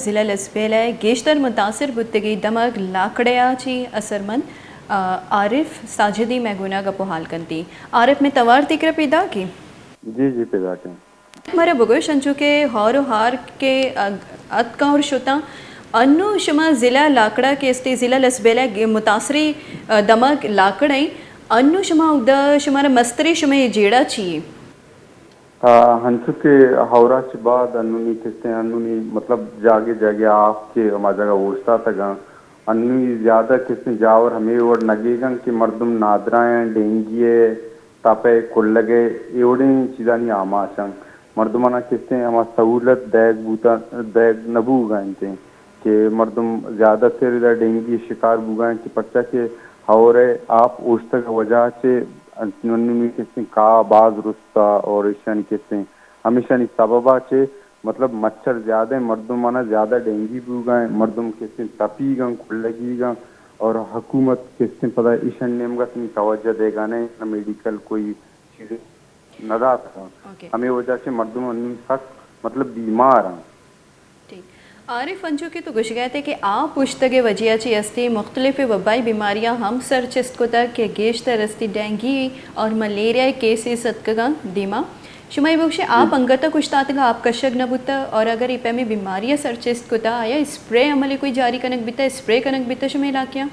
ضلع لسبیلہ گیشتر متاثر بتگی دماغ لاکڑیا چی اثرمند عارف ساجدی میگونا گپو حال کنتی عارف میں توار تکر پیدا کی جی پیدا کی ہمارا بگوش انچو کے ہار و ہار کے اتکا اور شتا انو شما ضلع لاکڑا کے استے ضلع لسبیلہ متاثری دماغ لاکڑیں انو شما اگدا شمارا مستری شما یہ جیڑا چیئے ہنسو کے ہورا سے بعد انونی کستے انونی مطلب جاگے آپ کے ہما جگہ اوشتا تگا انونی زیادہ کستے جاور ہمیں اور نگے گا کہ مردم نادرائیں ڈینگیے تاپے کلگے ایوڑیں چیزانی آماشن مردمانہ کستے ہما سہولت دیگ نبو گائیں تھے کہ مردم زیادہ تر ڈینگی شکار بوگائیں کہ پرچہ کے ہورے آپ اوشتا کا وجہ سے انونی کستے کا باز رستا اور ایشانی کستے ہمیشہ نہیں سببا چے مطلب مچھر زیادہ مردمانہ زیادہ ڈینگی بوگائیں مردم کستے تپی گا کھلگی گا اور حکومت کستے پتہ ایشان نیم گا تنی توجہ دے گا نہیں میڈیکل کوئی چیز ندا تھا ہمیں وجہ سے مردم انہی سخت مطلب بیمار ہیں. عارف انچو کے تو گوش گئے تھے کہ آپ پوشتگے وجہ چی استی مختلف وبائی بیماریاں ہم سر چست کو تک کہ گیشتر استی ڈینگی اور ملیریا کیسی صدقگاں دیما شمائی بخشے آپ انگتا کشتاتے گا آپ کشک نہ بوتا اور اگر ایپے میں بیماریاں سر چست کو تا آیا اسپرے عملی کوئی جاری کنک بیتا اسپرے کنک بیتا شمائی علاقیاں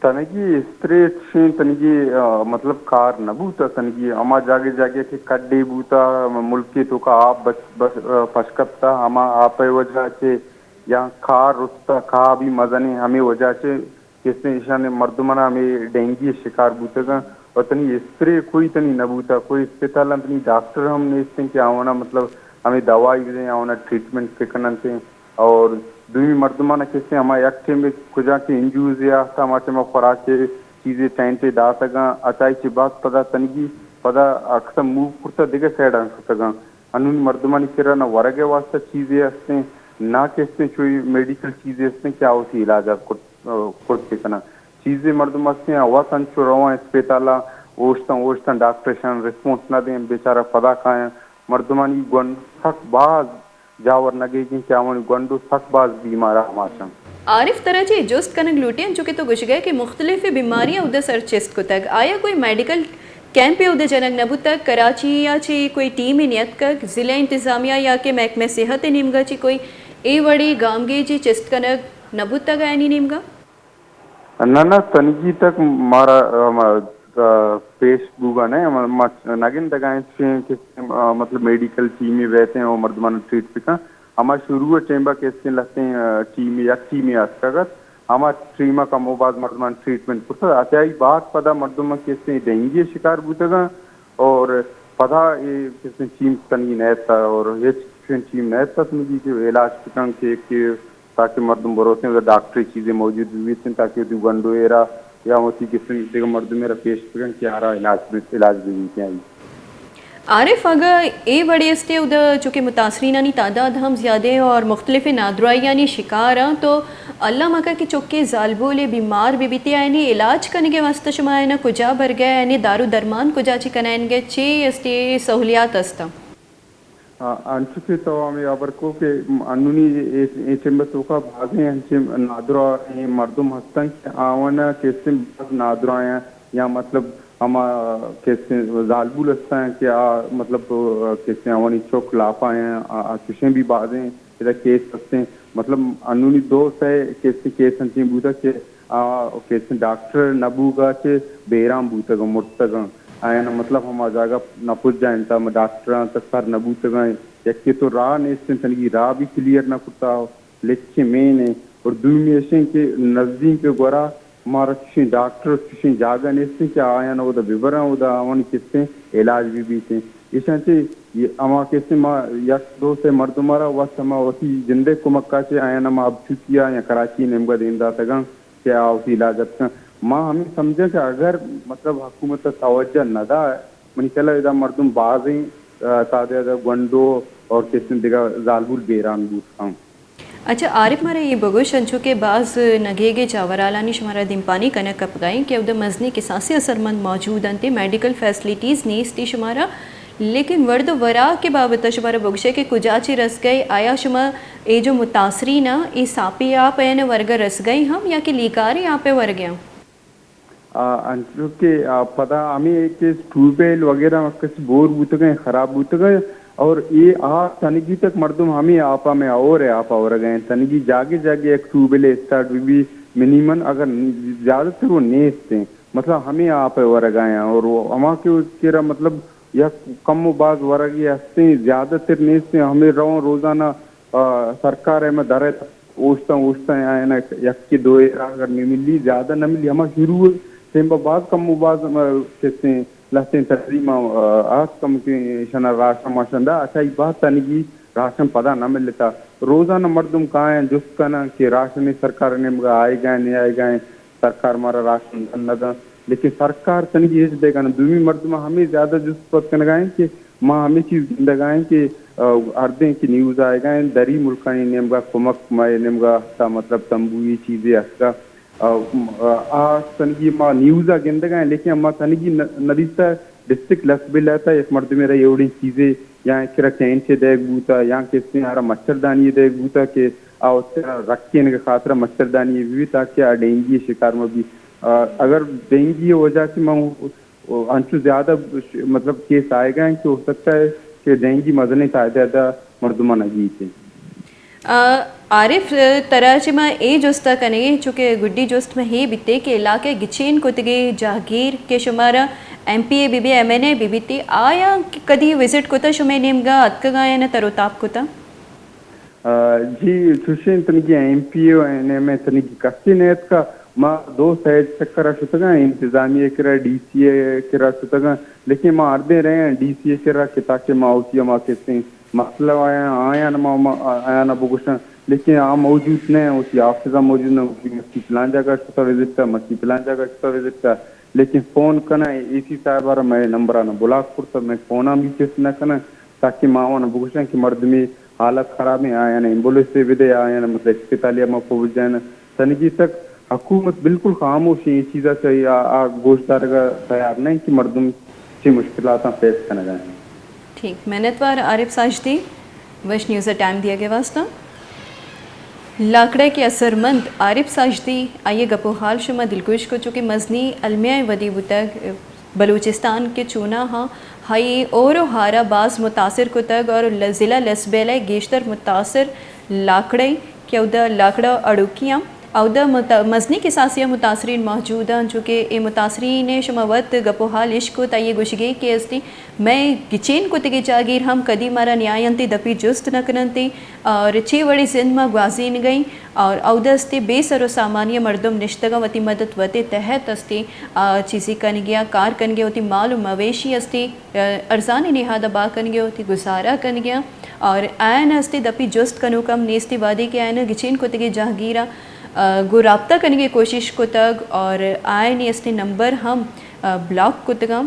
تنگی اسپرے چھیں تنگی مطلب کار نہ بوتا تنگی اما جاگے کہ کڈی بوتا ملکی تو کا آپ بس پشکتا ہما آپ وجہ سے یا کھار رستا کھا بھی مزنی ہمیں وجہ سے کس نے ایشان مردمانہ ہمیں ڈینگی شکار بوتا گا اور تنی اسپرے کوئی تنی نہ بوتا کوئی اسپتال تنی ڈاکٹر ہم نے اس کیا ہونا مطلب ہمیں دوائی دیں ہونا ٹریٹمنٹ پکڑنا سے اور دوی مردمانہ کس نے ہمارے اکٹھے میں کجا کے انجوز یا تھا ہمارے میں خوراک کے چیزیں ٹائم پہ دا سکاں اچائی کی بات پدا تنگی پدا اکثر موو کرتا دیکھے سیڈ آن سکاں انہوں مردمانی کرا نہ ورگے واسطہ چیزیں ہستے نہ کس نے چوئی میڈیکل چیزیں ہستے کیا ہوتی علاجات کرتے کنا چیزیں مردم ہستے ہیں ہوا سنچو رواں اسپیتالا اوشتاں ڈاکٹر شان ریسپونس نہ دیں بیچارہ پدا کھائیں مردمانی گن سخت باز جاور نگے گی کیا ونی گنڈو سخت باز بیمارہ ہماشن عارف طرح جی جوست کنک لوٹیں چونکہ تو گوش گئے کہ مختلف بیماریاں ادھر سر چست کو تک آیا کوئی میڈیکل کیمپ ادھر جنک نبو تک کراچی یا چی کوئی ٹیم نیت کر ضلع انتظامیہ یا کہ محکمہ صحت نیم گا چی کوئی اے وڑی گامگی جی چست کنک نبو تک آیا نہیں نیم گا نہ تنگی تک مارا پیش بوگا نہیں نگن تگائیں مطلب میڈیکل ٹیمیں رہتے ہیں وہ مردمان ٹریٹ پکا ہمارا شروع چیمبا کیسے لگتے ہیں ٹیم یا ٹیمیں آسکاگت ہمارا ٹریما کا موباد مردمان ٹریٹمنٹ کرتا اچھائی بات پدا مردمان کیسے ڈینگی شکار بوتا گا اور پدا یہ کیسے ٹیم تنگی نیت تھا اور یہ ٹیم نیت تھا تنگی کہ علاج پکان کے تاکہ مردم بروتے ہیں ڈاکٹری چیزیں موجود ہوئی تھیں تاکہ وہ گنڈو ایرا یا ہوتی کسی دیکھا مردم میرا پیش پکن کیا رہا علاج بھی ہوئی ہیں. عارف اگر اے بڑے استے ادھر چونکہ متاثرینانی تعداد ہم زیادہ ہیں اور مختلف نادرائیانی شکار ہیں تو اللہ مکہ کی چکے ظالبولے بیمار بھی بیتے آئینی علاج کرنے کے واسطہ شما آئینا کجا بر گئے آئینی دارو درمان کجا چی کنائن گے چی استے سہولیات استا انچکے تو ہمیں ابر کو کہ انہونی چمبتوں کا بھاگیں انچے نادرہ ہیں مردم ہستن کہ آوانا کیسے نادرہ ہیں یا مطلب ہما کیسے ظالبول ہستا ہیں کہ مطلب کیسے آوانی چوک لاپا ہیں چشیں بھی بازیں ادھا کیس ہستے ہیں مطلب انہونی دوست ہے کیسے کیس انچیں بوتا کہ کیسے ڈاکٹر نبو گا چے بیرام بوتا گا مرتا گا آئینا مطلب ہم آجاگا نہ پوچھ جائیں تا ڈاکٹران تک سر نبوت گائیں یکی تو راہ نیستن تنگی راہ بھی کلیر نہ کرتا ہو لکھے مین ہے اور دومی ایسے کہ نزدین کے گورا ہمارا کسی ڈاکٹر کسی جاگا نیستن کہ آئینا وہ دا بیبران وہ دا آوانی کسے علاج بھی بیتے ایسان سے اما کسے ما یک دو سے مردم آرہا واسا ما وسی جندے کو مکہ سے آئینا ما اب چکیا یا کراچی نمگا دین داتا گا کہ آوسی علاجت کا ماں ہمیں سمجھے کہ اگر مطلب حکومت توجہ نہ دا منی چلا ادا مردم بازیں تادے گنڈو اور کسی دیگا ظالبول بیران بوت ہاں. اچھا عارف مارا یہ بگوش انچو کے بعض نگے چاورالانی شمارا دمپانی کنک کپ گائیں کہ ادھر مزنی کساسی اثر مند موجود انتے میڈیکل فیسلیٹیز نیستی شمارا لیکن ورد ورا کے بابت شمار بگشے کے کجاچی رس گئی آیا شما اے جو متاثرین ای ساپی آپ این ورگا رس گئی ہم یا کہ لیکاری آپ ور گیا انچو کے پتا ہمیں کہ ٹیوب وغیرہ کچھ بور بوتے گئے خراب بوتے گئے اور یہ تنگی تک مردم ہمیں آپا میں اور ہے آپا اور گئے تنگی جاگے جاگے ایک ٹیوب ویل اسٹارٹ بھی منیمم اگر زیادہ تر وہ نیستے ہیں مطلب ہمیں آپ ور گئے ہیں اور ہما کے مطلب یا کم و بعض ورگی ہستے ہیں زیادہ تر نیستے ہیں ہمیں روزانہ سرکار ہے میں درے اوشتا ہے نا یک کی دو اگر نہیں ملی زیادہ نہ ملی ہما شروع سیم بعض کم و بعض کہتے ہیں لہتے تقریبا آج کم کے شنا راشن ماشندہ اچھا یہ بات تنگی راشن پتا نہ ملتا روزانہ مردم کہاں ہیں جس کا نا کہ راشن سرکار نے آئے گئے نہیں آئے گئے سرکار ہمارا راشن نہ دا لیکن سرکار تنگی اس دے گا نا دومی مردم ہمیں زیادہ جس وقت کرنے گئے کہ ماں ہمیں چیز زندگائیں کہ اردیں کی نیوز آئے گئے دری ملکانی نمگا کمک مائے نمگا مطلب تمبوئی چیزیں اسکا تنگی ماں نیوزا گندگائیں لیکن اما تنگی ندیستا ڈسٹرکٹ لس بل لیتا ایک مرد میرا یہ چیزیں یہاں کرا کین سے دیکھ بوتا یہاں کہتے ہیں ہمارا مچھردانی دیکھ بوتا کہ رکھے ان کے خاطر مچھردانی بھی تاکہ ڈینگی شکار میں بھی اگر ڈینگی وجہ سے میں انچو زیادہ مطلب کیس آئے گئے کہ ہو سکتا ہے کہ ڈینگی مزنے زیادہ مردمہ نگی تھے عارف تراجمہ اے جوستا کنے چونکہ گڈی جوست میں ہی بیتے کہ علاقے گچین کتگے جاگیر کے شمارا ایم پی اے بی بی ایم این اے بی بی تی آیا کدی وزٹ کتا شمیں نیمگا اتکگا یا نا تروتاب کتا جی سوشین تنگی ایم پی اے این ایم اے تنگی کسی نیت کا ماں دو سائڈ چکرہ شتگا انتظامیہ کرا ڈی سی اے کرا شتگا لیکن ماں اردے رہے ہیں ڈی سی اے کرا کہ تاکہ ماں ہوتی ماں کہتے ہیں مسئلہ آیا نا بگوشن لیکن موجود نہیں ہوتی آفیزہ موجود نہ ہوتی مستی پلان جگہ شتا وزٹ کا مستی پلان جگہ شتا وزٹ کا لیکن فون کرنا اسی صاحب آرہا میں نمبر آنا بلاک پورتا میں فونا بھی کس نہ کرنا تاکہ ماں وانا بگوشن کہ مرد میں حالت خراب ہے آیا نا ایمبولنس سے ودے آیا نا مطلب اسپتالیہ میں پہنچ جائے نا تنگی تک حکومت بالکل خاموش ہے یہ چیزیں سے گوشتار کا تیار نہیں کہ مردم سے مشکلات فیس کرنا جائیں ٹھیک محنتوار عارف ساجدی وش نیوز ٹائم دیا گیا واسطہ لاکڑے کے اثر مند عارف ساجدی آئیے گپو حال شما دلگوش کو چونکہ مزنی علمیہ ودی بتگ بلوچستان کے چونا ہاں ہائی اور ہارا باز متاثر کو تگ اور ضلع لسبیلہ گیشتر متاثر لاکڑے کیا ادھا لاکڑا اڑوکیاں اودہ مزنی کے ساسیہ متاثرین موجود ہیں جو کہ اے متاثرین شماوت گپو حال عشق تا یہ گوشگی کے استی میں گچین کو تگی جاگیر ہم کدی مارا نیائنتی دپی جست نکننتی اور چی وڑی زند میں گوازین گئیں اور اودہ استی بے سر و سامانیہ مردم نشتگا وتی مدد وتی تحت استی چیزی کنگیا کار کنگیا ہوتی مال و مویشی استی ارزان نہادہ با کنگیا ہوتی گزارا کنگیا اور این استی دپی جست کنو کم نیستی وادی کے این گچین کو تگی جاگیرہ گو رابطہ کرنے کی کوشش کو تگ اور آئے نہیں اس نے نمبر ہم بلاک کو تگا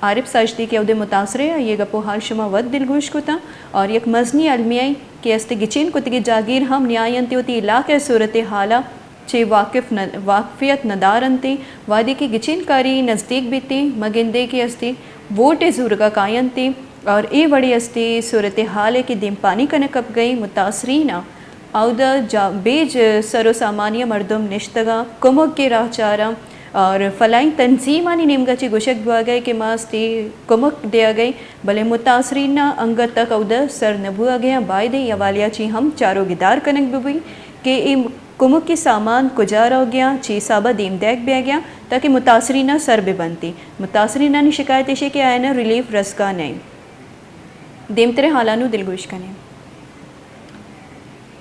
عارف ساجدی کے عہدے متاثر ہے یہ گپو حال شما ود دلگوش کو تا اور یک مزنی علمیائی کہ اس گچین کو تگی جاگیر ہم نیائنتی ہوتی علاقہ صورت حالہ چے واقفیت ندارنتی وادی کی گچین کاری نزدیک بھی تی مگندے کی استی ووٹ زورگا کائن تی اور اے وڑی استی صورت حالے کی دیم پانی کنکب گئی متاثرینہ اودہ بیج سر و سامانیہ مردم نشتگا کمک کے راہ چارہ اور فلائیں تنظیمانی نیمگا چی گوشک بوا گئے کہ ماستی کمک دیا گئی بلے متاثرین انگت تک اودہ سر نبوا گیا بائدے یا والیا چی ہم چاروں گدار کنک بھی کہ کمک کی سامان کجا رہو گیا چی صابہ دیم دیکھ بیا گیا تاکہ متاثرین سر بھی بنتی متاثرین نے شکایت ہے کہ آئینہ ریلیف رسکا نہیں دیم ترے حالانو دلگوش کنے